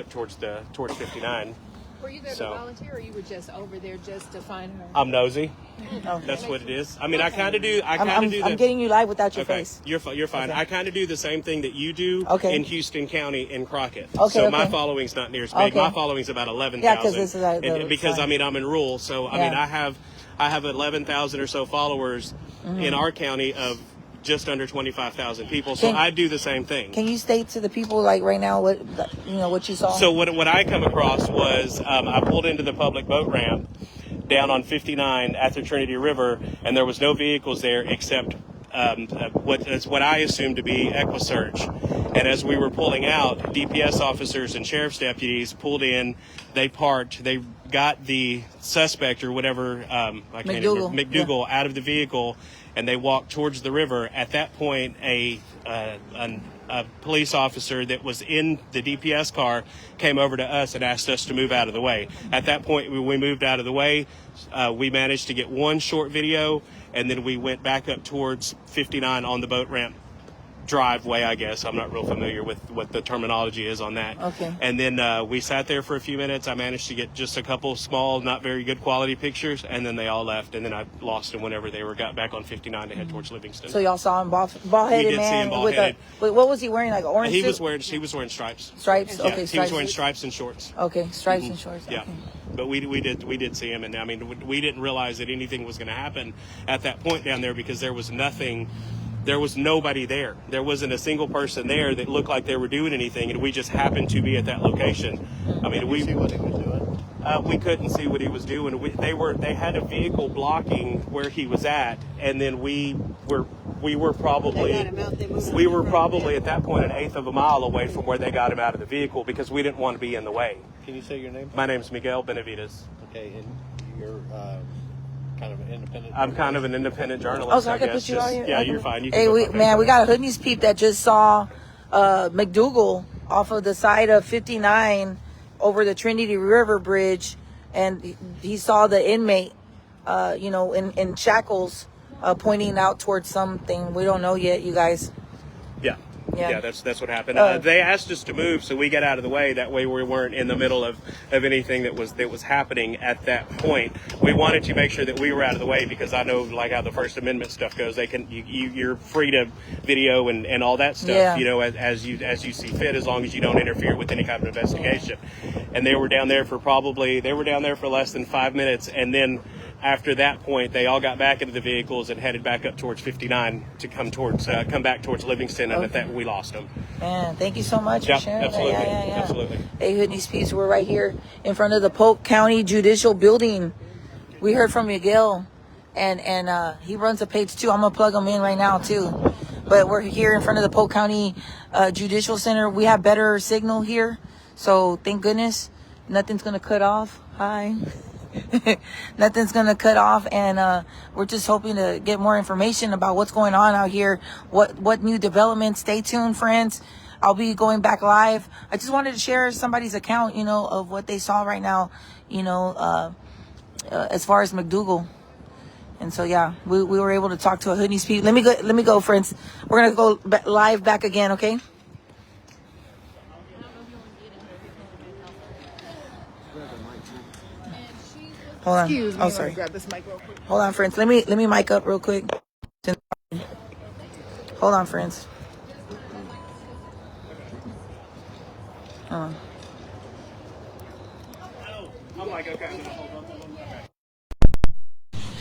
up towards 59. Were you there to volunteer, or you were just over there just to find her? I'm nosy. Okay. That's what it is. I mean, I kind of do. I'm getting you live without your face. You're fine. Okay. I kind of do the same thing that you do in Houston County in Crockett. Okay. My following's not near as big. My following's about 11,000. Yeah, because this is because I mean I'm in rural, so I mean I have 11,000 or so followers in our county of just under 25,000 people. So I do the same thing. Can you state to the people like right now what you saw? So what I come across was I pulled into the public boat ramp down on 59 at the Trinity River, and there was no vehicles there except what I assumed to be EquiSearch. And as we were pulling out, DPS officers and sheriff's deputies pulled in. They parked. They got the suspect or whatever, McDougal out of the vehicle, and they walked towards the river. At that point, a police officer that was in the DPS car came over to us and asked us to move out of the way. At that point, we moved out of the way. We managed to get one short video, and then we went back up towards 59 on the boat ramp driveway, I guess. I'm not real familiar with what the terminology is on that. Okay. And then we sat there for a few minutes. I managed to get just a couple small, not very good quality pictures, and then they all left. And then I lost them whenever they got back on 59 to head towards Livingston. So y'all saw him bald-headed man? We did see him bald-headed. What was he wearing? Like an orange suit? He was wearing stripes. Stripes? Yeah, Okay, he was wearing stripes and shorts. Okay, stripes and shorts. Yeah. Okay. But we did see him, and I mean we didn't realize that anything was going to happen at that point down there because there was nobody there. There wasn't a single person there that looked like they were doing anything, and we just happened to be at that location. I mean, we see what he was doing. We couldn't see what he was doing. They had a vehicle blocking where he was at, and then we were probably at that point an eighth of a mile away from where they got him out of the vehicle because we didn't want to be in the way. Can you say your name? My name's Miguel Benavides. Okay, and you're kind of an independent. I'm kind of an independent journalist. Oh, so I can put you on here? Yeah, you're fine. You hey, we got a hood news peep that just saw McDougal off of the side of 59 over the Trinity River Bridge, and he saw the inmate, in shackles, pointing out towards something. We don't know yet, you guys. Yeah, that's what happened. They asked us to move, so we got out of the way. That way, we weren't in the middle of anything that was happening at that point. We wanted to make sure that we were out of the way because I know, like how the First Amendment stuff goes. You're free to video and all that stuff. Yeah. As you see fit, as long as you don't interfere with any kind of investigation. And they were down there for less than 5 minutes, and then after that point, they all got back into the vehicles and headed back up towards 59 to come back towards Livingston, and at that we lost them. Man, thank you so much for sharing absolutely. that. Yeah. Absolutely. Hey, Hood News Peeps, we're right here in front of the Polk County Judicial Building. We heard from Miguel, and he runs a page too. I'm gonna plug him in right now too. But we're here in front of the Polk County Judicial Center. We have better signal here, so thank goodness nothing's gonna cut off. Hi. Nothing's gonna cut off, and we're just hoping to get more information about what's going on out here, what new developments. Stay tuned, friends. I'll be going back live. I just wanted to share somebody's account, of what they saw right now, as far as McDougal. And so we were able to talk to a Hood News Peep. Let me go, friends. We're gonna go live back again, okay? Hold on. Excuse me. Sorry. Grab this mic real quick. Hold on, friends. Let me mic up real quick. Hold on, friends. I'm like, okay.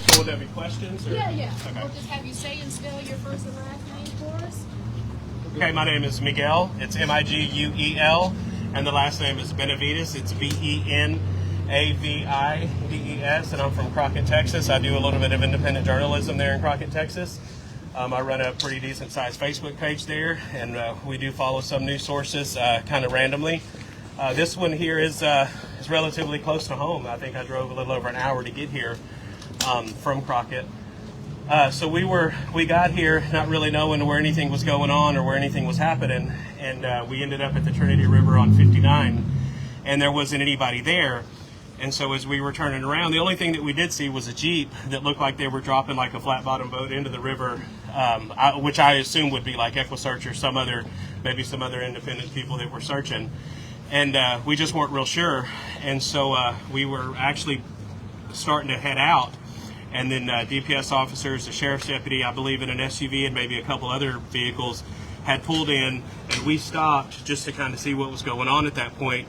So will there be questions? Or? Yeah. Okay. We'll just have you say and spell your first and last name for us. Okay, my name is Miguel. It's Miguel, and the last name is Benavides. It's Benavides, and I'm from Crockett, Texas. I do a little bit of independent journalism there in Crockett, Texas. I run a pretty decent-sized Facebook page there, and we do follow some news sources kind of randomly. This one here is relatively close to home. I think I drove a little over an hour to get here from Crockett. So we got here not really knowing where anything was going on or where anything was happening, and we ended up at the Trinity River on 59, and there wasn't anybody there. And so as we were turning around, the only thing that we did see was a Jeep that looked like they were dropping like a flat bottom boat into the river, which I assume would be like EquiSearch or some other independent people that were searching. and we just weren't real sure. And so we were actually starting to head out, and then DPS officers, the sheriff's deputy, I believe in an SUV and maybe a couple other vehicles had pulled in, and we stopped just to kind of see what was going on at that point.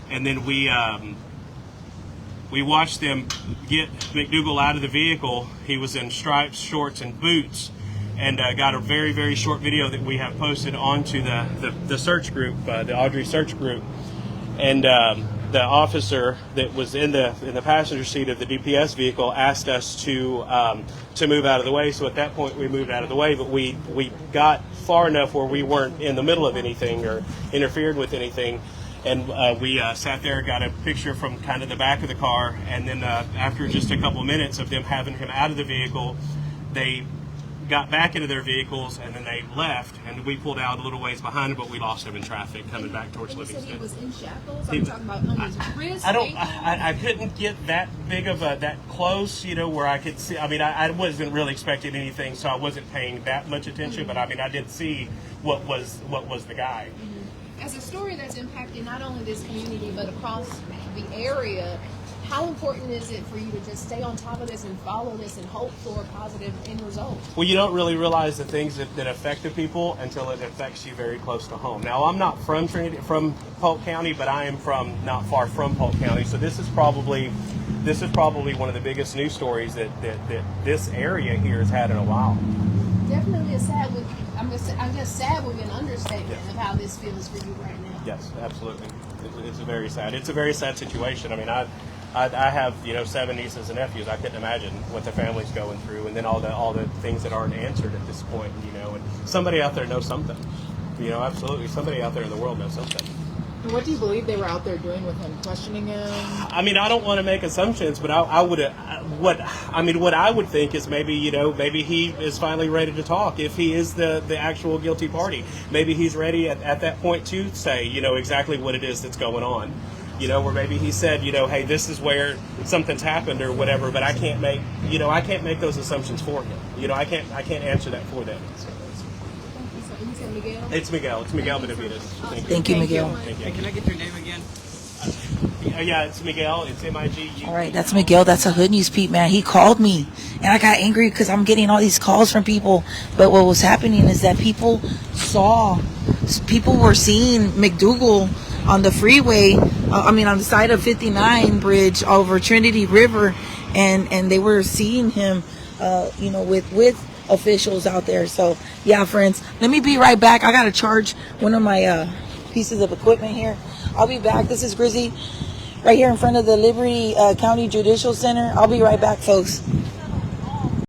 And then we watched them get McDougal out of the vehicle. He was in stripes, shorts, and boots, and got a very, very short video that we have posted onto the search group, the Audrey search group. And the officer that was in the passenger seat of the DPS vehicle asked us to move out of the way. So at that point, we moved out of the way, but we got far enough where we weren't in the middle of anything or interfered with anything. And we sat there, got a picture from kind of the back of the car, and then after just a couple of minutes of them having him out of the vehicle, they got back into their vehicles, and then they left, and we pulled out a little ways behind him, but we lost him in traffic coming back towards Livingston. He was in shackles? I'm talking about on his wrist? I couldn't get that big of that close, where I could see. I mean, I wasn't really expecting anything, so I wasn't paying that much attention, but I mean, I did see what was the guy. As a story that's impacting not only this community, but across the area, how important is it for you to just stay on top of this and follow this and hope for a positive end result? Well, you don't really realize the things that affect the people until it affects you very close to home. Now, I'm not from Polk County, but I am from not far from Polk County, so this is probably one of the biggest news stories that this area here has had in a while. Definitely a sad. I'm just sad with an understatement of how this feels for you right now. Yes, absolutely. It's a very sad situation. I mean, I have 7 nieces and nephews. I couldn't imagine what the family's going through, and then all the things that aren't answered at this point. And somebody out there knows something. Absolutely, somebody out there in the world knows something. What do you believe they were out there doing with him? Questioning him? I mean, I don't want to make assumptions, but what I would think is maybe he is finally ready to talk. If he is the actual guilty party, maybe he's ready at that point to say exactly what it is that's going on. Where maybe he said, hey, this is where something's happened or whatever, but I can't make those assumptions for him. I can't answer that for them. Miguel? It's Miguel Benavides. Thank you, Miguel. Thank you. Hey, can I get your name again? Yeah, it's Miguel. It's MIGU. All right, that's Miguel. That's a Hood News Pete, man. He called me, and I got angry because I'm getting all these calls from people. But what was happening is that people were seeing McDougal on the freeway, on the side of 59 bridge over Trinity River, and they were seeing him, with officials out there. So yeah, friends, let me be right back. I gotta charge one of my pieces of equipment here. I'll be back. This is Grizzy right here in front of the Liberty County Judicial Center. I'll be right back, folks.